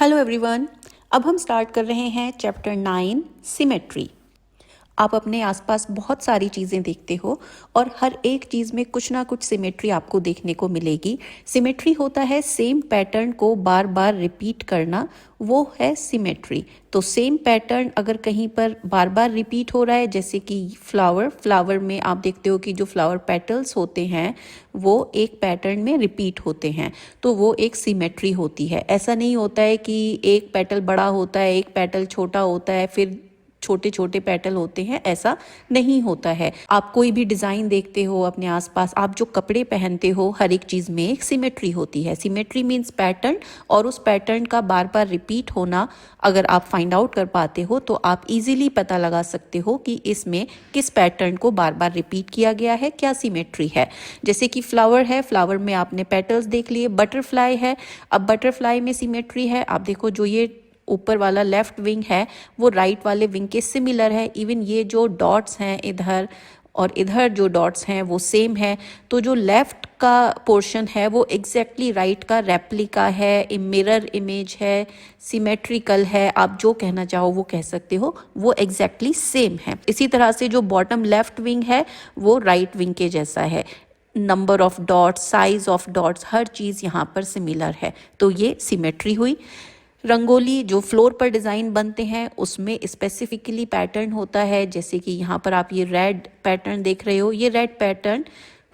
Hello everyone. अब हम start कर रहे हैं चैप्टर 9 सिमेट्री। आप अपने आसपास बहुत सारी चीज़ें देखते हो और हर एक चीज़ में कुछ ना कुछ सिमेट्री आपको देखने को मिलेगी। सिमेट्री होता है सेम पैटर्न को बार बार रिपीट करना, वो है सिमेट्री। तो सेम पैटर्न अगर कहीं पर बार बार रिपीट हो रहा है, जैसे कि फ्लावर में आप देखते हो कि जो फ्लावर पेटल्स होते हैं वो एक पैटर्न में रिपीट होते हैं, तो वो एक सिमेट्री होती है। ऐसा नहीं होता है कि एक पेटल बड़ा होता है, एक पेटल छोटा होता है, फिर छोटे छोटे पेटल होते हैं, ऐसा नहीं होता है। आप कोई भी डिजाइन देखते हो अपने आसपास, आप जो कपड़े पहनते हो, हर एक चीज में एक सिमेट्री होती है। सिमेट्री मीन्स पैटर्न, और उस पैटर्न का बार बार रिपीट होना अगर आप फाइंड आउट कर पाते हो तो आप इजीली पता लगा सकते हो कि इसमें किस पैटर्न को बार बार रिपीट किया गया है, क्या सिमेट्री है। जैसे कि फ्लावर है, फ्लावर में आपने पेटल्स देख लिए। बटरफ्लाई है, अब बटरफ्लाई में सिमेट्री है। आप देखो जो ये ऊपर वाला लेफ्ट विंग है वो राइट वाले विंग के सिमिलर है। इवन ये जो डॉट्स हैं इधर और इधर जो डॉट्स हैं वो सेम है। तो जो लेफ्ट का पोर्शन है वो एग्जैक्टली राइट का रेप्लिका है, मिरर इमेज है, सिमेट्रिकल है, आप जो कहना चाहो वो कह सकते हो, वो एग्जैक्टली सेम है। इसी तरह से जो बॉटम लेफ्ट विंग है वो राइट विंग के जैसा है। Number of dots, size of dots, हर चीज़ यहाँ पर सिमिलर है, तो ये सिमेट्री हुई। रंगोली जो फ्लोर पर डिज़ाइन बनते हैं उसमें स्पेसिफिकली पैटर्न होता है। जैसे कि यहाँ पर आप ये रेड पैटर्न देख रहे हो, ये रेड पैटर्न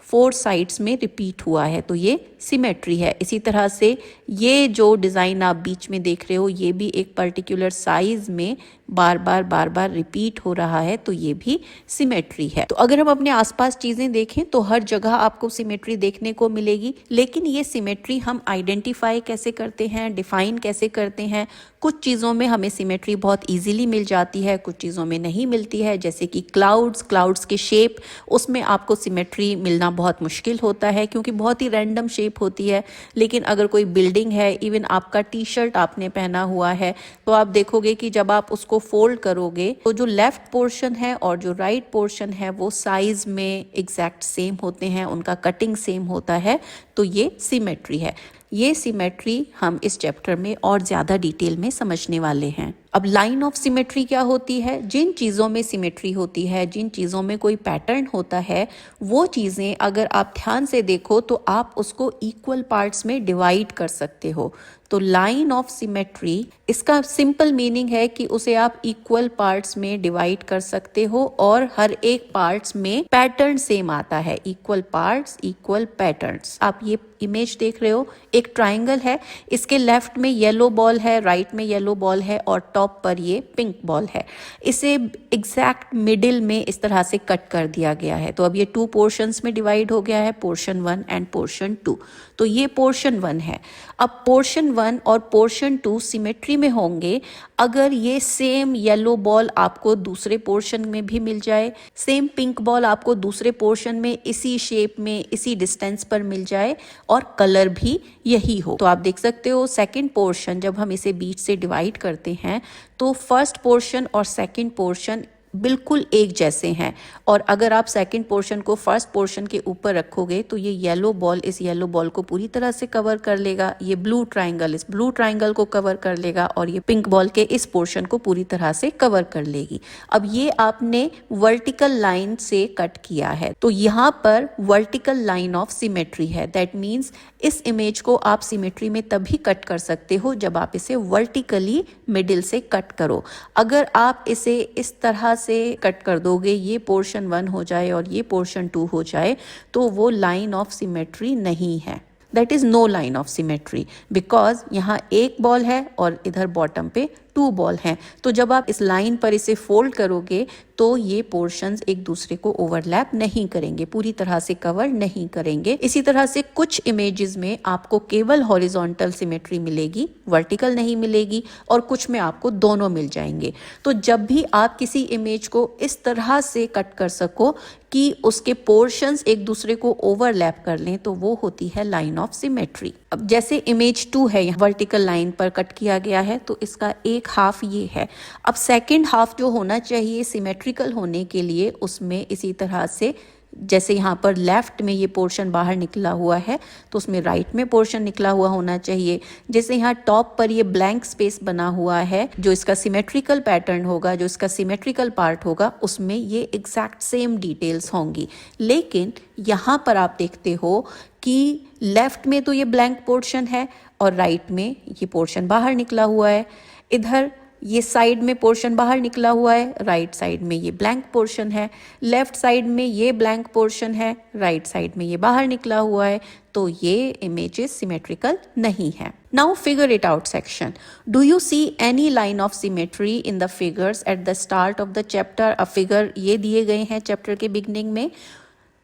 4 साइड्स में रिपीट हुआ है, तो ये सिमेट्री है। इसी तरह से ये जो डिज़ाइन आप बीच में देख रहे हो ये भी एक पर्टिकुलर साइज में बार बार रिपीट हो रहा है, तो ये भी सिमेट्री है। तो अगर हम अपने आसपास चीज़ें देखें तो हर जगह आपको सिमेट्री देखने को मिलेगी। लेकिन ये सिमेट्री हम आइडेंटिफाई कैसे करते हैं, डिफाइन कैसे करते हैं? कुछ चीज़ों में हमें सिमेट्री बहुत इजीली मिल जाती है, कुछ चीज़ों में नहीं मिलती है। जैसे कि क्लाउड्स के शेप, उसमें आपको सिमेट्री मिलना बहुत मुश्किल होता है क्योंकि बहुत ही रैंडम शेप होती है। लेकिन अगर कोई बिल्डिंग है, इवन आपका टी शर्ट आपने पहना हुआ है, तो आप देखोगे कि जब आप उसको फोल्ड करोगे तो जो लेफ्ट पोर्शन है और जो राइट पोर्शन है वो साइज में एग्जैक्ट सेम होते हैं, उनका कटिंग सेम होता है, तो ये सिमेट्री है। ये सिमेट्री हम इस चैप्टर में और ज़्यादा डिटेल में समझने वाले हैं। अब लाइन ऑफ सिमेट्री क्या होती है? जिन चीज़ों में सिमेट्री होती है, जिन चीज़ों में कोई पैटर्न होता है, वो चीज़ें अगर आप ध्यान से देखो तो आप उसको इक्वल पार्ट्स में डिवाइड कर सकते हो। तो लाइन ऑफ सिमेट्री, इसका सिंपल मीनिंग है कि उसे आप इक्वल पार्ट्स में डिवाइड कर सकते हो और हर एक पार्ट्स में पैटर्न सेम आता है। Equal parts equal patterns. आप ये इमेज देख रहे हो, एक ट्राइंगल है, इसके लेफ्ट में येलो बॉल है, राइट में येलो बॉल है और टॉप पर ये पिंक बॉल है। इसे एग्जैक्ट मिडिल में इस तरह से कट कर दिया गया है। तो अब ये 2 पोर्शंस में डिवाइड हो गया है, पोर्शन 1 एंड पोर्शन 2। तो ये पोर्शन 1 है। अब पोर्शन 1 और पोर्शन 2 सिमेट्री में होंगे अगर ये सेम येलो बॉल आपको दूसरे पोर्शन में भी मिल जाए, सेम पिंक बॉल आपको दूसरे पोर्शन में इसी शेप में इसी डिस्टेंस पर मिल जाए और कलर भी यही हो। तो आप देख सकते हो सेकंड पोर्शन जब हम इसे बीच से डिवाइड करते हैं तो फर्स्ट पोर्शन और सेकंड पोर्शन बिल्कुल एक जैसे हैं। और अगर आप सेकंड पोर्शन को फर्स्ट पोर्शन के ऊपर रखोगे तो ये येलो बॉल इस येलो बॉल को पूरी तरह से कवर कर लेगा, ये ब्लू ट्राइंगल इस ब्लू ट्राइंगल को कवर कर लेगा और ये पिंक बॉल के इस पोर्शन को पूरी तरह से कवर कर लेगी। अब ये आपने वर्टिकल लाइन से कट किया है, तो यहाँ पर वर्टिकल लाइन ऑफ सिमेट्री है। दैट मीन्स इस इमेज को आप सिमेट्री में तभी कट कर सकते हो जब आप इसे वर्टिकली मिडिल से कट करो। अगर आप इसे इस तरह से कट कर दोगे, ये पोर्शन 1 हो जाए और ये पोर्शन 2 हो जाए, तो वो लाइन ऑफ सिमेट्री नहीं है। That is no line of symmetry, because यहाँ एक बॉल है और इधर बॉटम पे 2 बॉल हैं। तो जब आप इस लाइन पर इसे फोल्ड करोगे तो ये पोर्शंस एक दूसरे को ओवरलैप नहीं करेंगे, पूरी तरह से कवर नहीं करेंगे। इसी तरह से कुछ इमेजेस में आपको केवल हॉरिजॉन्टल सिमेट्री मिलेगी, वर्टिकल नहीं मिलेगी, और कुछ में आपको दोनों मिल जाएंगे। तो जब भी आप किसी इमेज को इस तरह से कट कर सको कि उसके पोर्शंस एक दूसरे को ओवरलैप कर लें, तो वो होती है लाइन ऑफ सिमेट्री। अब जैसे इमेज 2 है, यहाँ वर्टिकल लाइन पर कट किया गया है, तो इसका एक हाफ ये है। अब सेकंड हाफ जो होना चाहिए सिमेट्रिकल होने के लिए, उसमें इसी तरह से जैसे यहाँ पर लेफ्ट में ये पोर्शन बाहर निकला हुआ है तो उसमें राइट में पोर्शन निकला हुआ होना चाहिए। जैसे यहाँ टॉप पर ये ब्लैंक स्पेस बना हुआ है, जो इसका सिमेट्रिकल पैटर्न होगा, जो इसका सिमेट्रिकल पार्ट होगा, उसमें ये एग्जैक्ट सेम डिटेल्स होंगी। लेकिन यहाँ पर आप देखते हो कि लेफ्ट में तो ये ब्लैंक पोर्शन है और राइट में ये पोर्शन बाहर निकला हुआ है। इधर ये साइड में पोर्शन बाहर निकला हुआ है, राइट साइड में ये ब्लैंक पोर्शन है। लेफ्ट साइड में ये ब्लैंक पोर्शन है, राइट साइड में ये बाहर निकला हुआ है। तो ये इमेजेस सिमेट्रिकल नहीं है। Now figure it out section. Do you see any line of symmetry in the figures at the start of the chapter? अब फिगर ये दिए गए हैं चैप्टर के बिगनिंग में।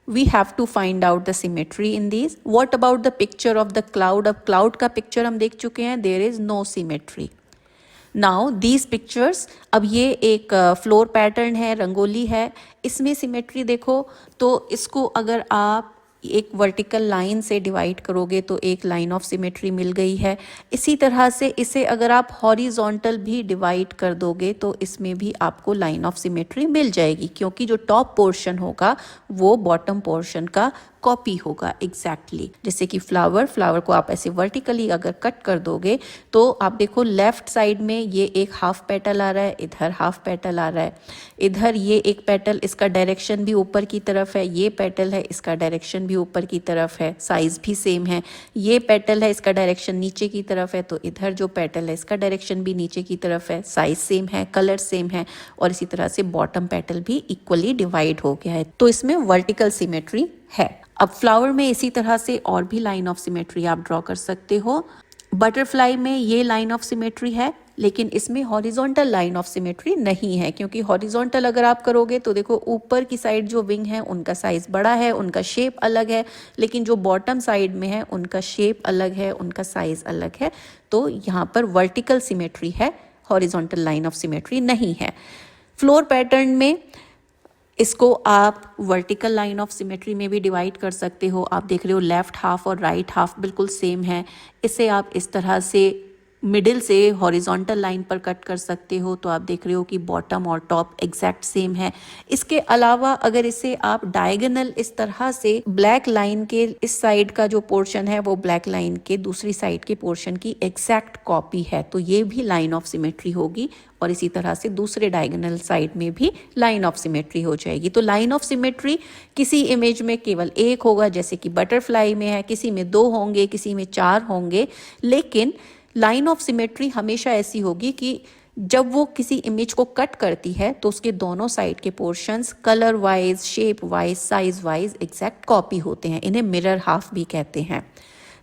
We have to find out the symmetry in these. What about the picture of the cloud? अब cloud का picture हम देख चुके हैं, there is no symmetry. Now these pictures, अब ये एक फ्लोर पैटर्न है, रंगोली है, इसमें सिमेट्री देखो तो इसको अगर आप एक वर्टिकल लाइन से डिवाइड करोगे तो एक लाइन ऑफ सिमेट्री मिल गई है। इसी तरह से इसे अगर आप हॉरिजॉन्टल भी डिवाइड कर दोगे तो इसमें भी आपको लाइन ऑफ सिमेट्री मिल जाएगी, क्योंकि जो टॉप पोर्शन होगा वो बॉटम पोर्शन का कॉपी होगा एग्जैक्टली। जैसे कि फ्लावर को आप ऐसे वर्टिकली अगर कट कर दोगे तो आप देखो लेफ्ट साइड में ये एक हाफ पेटल आ रहा है, इधर हाफ पेटल आ रहा है, इधर ये एक पेटल, इसका डायरेक्शन भी ऊपर की तरफ है, ये पेटल है, इसका डायरेक्शन भी ऊपर की तरफ है, साइज भी सेम है। ये पेटल है, इसका डायरेक्शन नीचे की तरफ है, तो इधर जो पेटल है इसका डायरेक्शन भी नीचे की तरफ है, साइज सेम है, कलर सेम है, और इसी तरह से बॉटम पेटल भी इक्वली डिवाइड हो गया है। तो इसमें वर्टिकल सिमेट्री है। अब फ्लावर में इसी तरह से और भी लाइन ऑफ सिमेट्री आप ड्रॉ कर सकते हो। बटरफ्लाई में ये लाइन ऑफ सिमेट्री है, लेकिन इसमें हॉरिजॉन्टल लाइन ऑफ सिमेट्री नहीं है, क्योंकि हॉरिजॉन्टल अगर आप करोगे तो देखो ऊपर की साइड जो विंग है उनका साइज बड़ा है, उनका शेप अलग है, लेकिन जो बॉटम साइड में है उनका शेप अलग है, उनका साइज अलग है। तो यहाँ पर वर्टिकल सिमेट्री है, हॉरिजॉन्टल लाइन ऑफ सिमेट्री नहीं है। फ्लोर पैटर्न में इसको आप वर्टिकल लाइन ऑफ सिमेट्री में भी डिवाइड कर सकते हो। आप देख रहे हो लेफ्ट हाफ और राइट हाफ बिल्कुल सेम है। इसे आप इस तरह से मिडिल से हॉरिजॉन्टल लाइन पर कट कर सकते हो, तो आप देख रहे हो कि बॉटम और टॉप एग्जैक्ट सेम है। इसके अलावा अगर इसे आप डायगोनल इस तरह से ब्लैक लाइन के इस साइड का जो पोर्शन है वो ब्लैक लाइन के दूसरी साइड के पोर्शन की एग्जैक्ट कॉपी है, तो ये भी लाइन ऑफ सिमेट्री होगी। और इसी तरह से दूसरे डायगोनल साइड में भी लाइन ऑफ सिमेट्री हो जाएगी। तो लाइन ऑफ सिमेट्री किसी इमेज में केवल एक होगा, जैसे कि बटरफ्लाई में है, किसी में 2 होंगे, किसी में 4 होंगे। लेकिन लाइन ऑफ सिमेट्री हमेशा ऐसी होगी कि जब वो किसी इमेज को कट करती है तो उसके दोनों साइड के portions colour wise, shape wise, size wise exact copy होते हैं। इन्हें मिरर हाफ भी कहते हैं।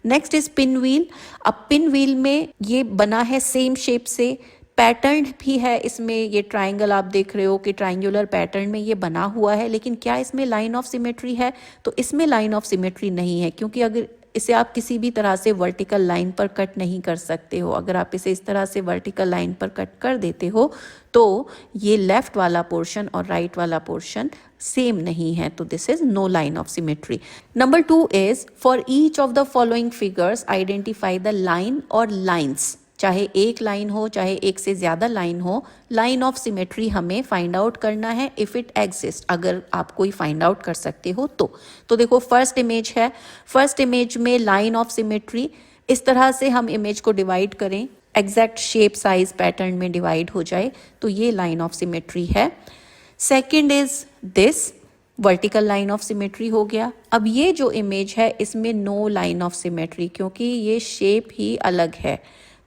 Next is pin wheel. अब पिन व्हील में ये बना है सेम शेप से, पैटर्न भी है इसमें। ये ट्राइंगल आप देख रहे हो कि ट्राइंगुलर पैटर्न में ये बना हुआ है, लेकिन क्या इसमें लाइन ऑफ सिमेट्री है? तो इसमें लाइन ऑफ सिमेट्री नहीं है, क्योंकि अगर इसे आप किसी भी तरह से वर्टिकल लाइन पर कट नहीं कर सकते हो। अगर आप इसे इस तरह से वर्टिकल लाइन पर कट कर देते हो तो ये लेफ्ट वाला पोर्शन और राइट वाला पोर्शन सेम नहीं है, तो this is no line of symmetry. Number 2 is for each of the following figures identify the line और लाइन्स। चाहे एक लाइन हो, चाहे एक से ज्यादा लाइन हो, लाइन ऑफ सिमेट्री हमें फाइंड आउट करना है इफ इट एग्जिस्ट। अगर आप कोई फाइंड आउट कर सकते हो तो देखो फर्स्ट इमेज है। फर्स्ट इमेज में लाइन ऑफ सिमेट्री इस तरह से हम इमेज को डिवाइड करें, एग्जैक्ट शेप साइज पैटर्न में डिवाइड हो जाए, तो ये लाइन ऑफ सिमेट्री है। Second is this, vertical line of symmetry हो गया। अब ये जो इमेज है इसमें नो लाइन ऑफ सिमेट्री, क्योंकि ये शेप ही अलग है,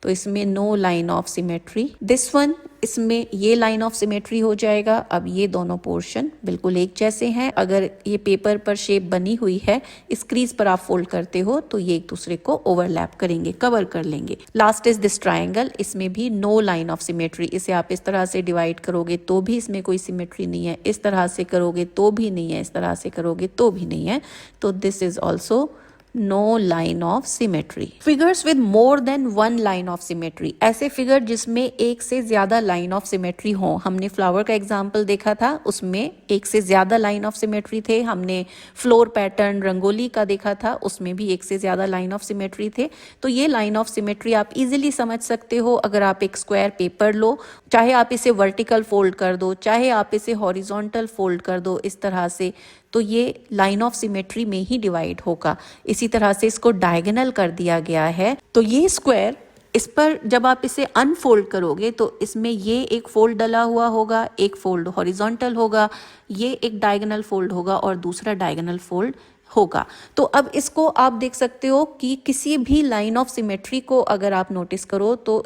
तो इसमें no line of symmetry. This one, इसमें ये लाइन ऑफ सिमेट्री हो जाएगा। अब ये दोनों पोर्शन बिल्कुल एक जैसे हैं। अगर ये पेपर पर शेप बनी हुई है, इस क्रीज पर आप फोल्ड करते हो तो ये एक दूसरे को ओवरलैप करेंगे, कवर कर लेंगे। लास्ट इज दिस ट्रायंगल, इसमें भी नो लाइन ऑफ सिमेट्री। इसे आप इस तरह से डिवाइड करोगे तो भी इसमें कोई सिमेट्री नहीं है, इस तरह से करोगे तो भी नहीं है, इस तरह से करोगे तो भी नहीं है, तो this is also no line of symmetry. Figures with more than 1 line of symmetry, ऐसे फिगर जिसमें एक से ज्यादा लाइन ऑफ सिमेट्री हो। हमने फ्लावर का एग्जाम्पल देखा था, उसमें एक से ज्यादा लाइन ऑफ सिमेट्री थे। हमने फ्लोर पैटर्न रंगोली का देखा था, उसमें भी एक से ज्यादा लाइन ऑफ सिमेट्री थे। तो ये लाइन ऑफ सिमेट्री आप इजीली समझ सकते हो। अगर आप एक स्क्वायर पेपर लो, चाहे आप इसे वर्टिकल फोल्ड कर दो, चाहे आप इसे हॉरिजॉन्टल फोल्ड कर दो इस तरह से, तो ये लाइन ऑफ सिमेट्री में ही डिवाइड होगा। इसी तरह से इसको डायगोनल कर दिया गया है, तो ये स्क्वायर, इस पर जब आप इसे अनफोल्ड करोगे तो इसमें ये एक फोल्ड डला हुआ होगा, एक फोल्ड हॉरिजॉन्टल होगा, ये एक डायगोनल फोल्ड होगा और दूसरा डायगोनल फोल्ड होगा। तो अब इसको आप देख सकते हो कि किसी भी लाइन ऑफ सिमेट्री को अगर आप नोटिस करो, तो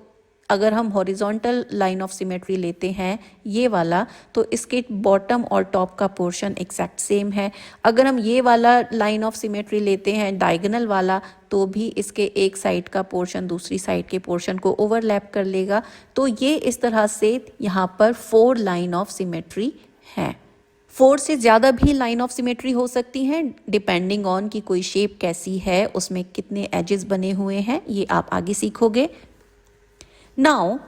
अगर हम हॉरिजॉन्टल लाइन ऑफ सिमेट्री लेते हैं ये वाला, तो इसके बॉटम और टॉप का पोर्शन एग्जैक्ट सेम है। अगर हम ये वाला लाइन ऑफ सिमेट्री लेते हैं डायगोनल वाला, तो भी इसके एक साइड का पोर्शन दूसरी साइड के पोर्शन को ओवरलैप कर लेगा। तो ये इस तरह से यहाँ पर 4 लाइन ऑफ सिमेट्री है। 4 से ज़्यादा भी लाइन ऑफ सिमेट्री हो सकती हैं, डिपेंडिंग ऑन कि कोई शेप कैसी है, उसमें कितने एजेस बने हुए हैं, ये आप आगे सीखोगे। Now,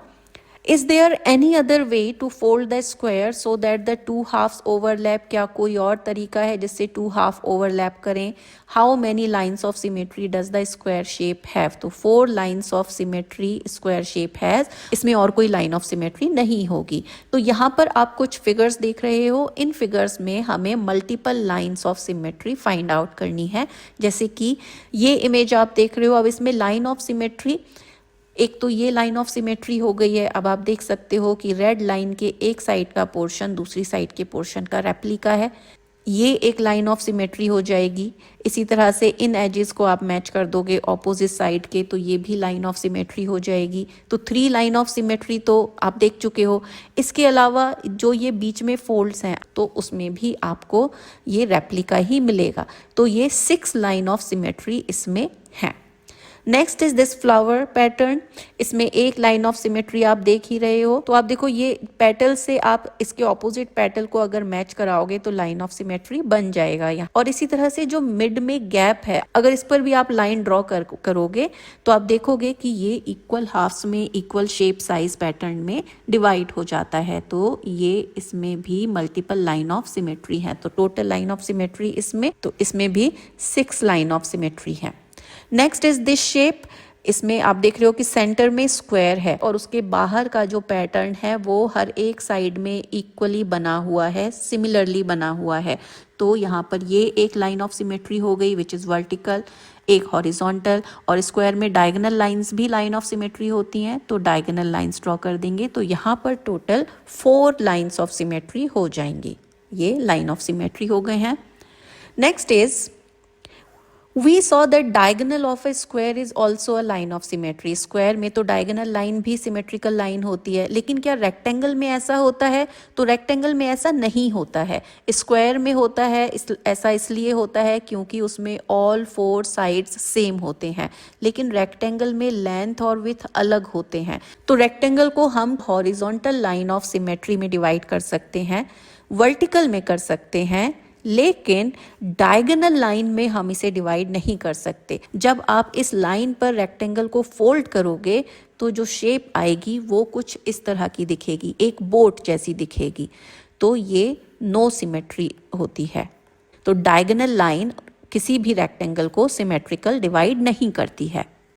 is there any other way to fold the square so that the 2 halves overlap? क्या कोई और तरीका है जिससे 2 half overlap करें? How many lines of symmetry does the square shape have? तो 4 lines of symmetry square shape has. इसमें और कोई line of symmetry नहीं होगी। तो यहाँ पर आप कुछ figures देख रहे हो, इन figures में हमें multiple lines of symmetry find out करनी है। जैसे कि ये image आप देख रहे हो, अब इसमें line of symmetry, एक तो ये लाइन ऑफ सिमेट्री हो गई है। अब आप देख सकते हो कि रेड लाइन के एक साइड का पोर्शन दूसरी साइड के पोर्शन का रेप्लिका है, ये एक लाइन ऑफ सिमेट्री हो जाएगी। इसी तरह से इन एजेस को आप मैच कर दोगे ऑपोजिट साइड के, तो ये भी लाइन ऑफ सिमेट्री हो जाएगी। तो 3 लाइन ऑफ सिमेट्री तो आप देख चुके हो। इसके अलावा जो ये बीच में फोल्ड्स हैं, तो उसमें भी आपको ये रेप्लिका ही मिलेगा। तो ये 6 लाइन ऑफ सिमेट्री इसमें है। Next is this flower pattern. इसमें एक लाइन ऑफ सिमेट्री आप देख ही रहे हो। तो आप देखो ये पेटल से आप इसके ऑपोजिट पेटल को अगर मैच कराओगे तो लाइन ऑफ सिमेट्री बन जाएगा यहाँ। और इसी तरह से जो मिड में गैप है, अगर इस पर भी आप लाइन ड्रॉ करोगे तो आप देखोगे कि ये इक्वल हाफ्स में इक्वल शेप साइज पैटर्न में डिवाइड हो जाता है। तो ये इसमें भी मल्टीपल लाइन ऑफ सिमेट्री है। तो टोटल लाइन ऑफ सिमेट्री इसमें, तो इसमें भी 6 लाइन ऑफ सिमेट्री है। Next is this shape. इसमें आप देख रहे हो कि सेंटर में स्क्वायर है और उसके बाहर का जो पैटर्न है वो हर एक साइड में इक्वली बना हुआ है, सिमिलरली बना हुआ है। तो यहाँ पर ये एक लाइन ऑफ सिमेट्री हो गई विच इज़ वर्टिकल, एक हॉरिजॉन्टल, और स्क्वायर में डायगोनल लाइंस भी लाइन ऑफ सिमेट्री होती हैं, तो डायगोनल लाइंस ड्रॉ कर देंगे। तो यहाँ पर टोटल 4 लाइन्स ऑफ सिमेट्री हो जाएंगी। ये लाइन ऑफ सिमेट्री हो गए हैं। Next is We saw that diagonal of a square is also a line of symmetry. Square में तो डायगोनल लाइन भी सिमेट्रिकल लाइन होती है, लेकिन क्या रेक्टेंगल में ऐसा होता है? तो रेक्टेंगल में ऐसा नहीं होता है। स्क्वायर में होता है, ऐसा इसलिए होता है क्योंकि उसमें ऑल 4 साइड्स सेम होते हैं, लेकिन रेक्टेंगल में लेंथ और विड्थ अलग होते हैं। तो रेक्टेंगल को हम हॉरिजॉन्टल लाइन ऑफ सिमेट्री में डिवाइड कर सकते हैं, वर्टिकल में कर सकते हैं, लेकिन डायगोनल लाइन में हम इसे डिवाइड नहीं कर सकते। जब आप इस लाइन पर रेक्टेंगल को फोल्ड करोगे तो जो शेप आएगी वो कुछ इस तरह की दिखेगी, एक बोट जैसी दिखेगी। तो ये नो सिमेट्री होती है। तो डायगोनल लाइन किसी भी रेक्टेंगल को सिमेट्रिकल डिवाइड नहीं करती है।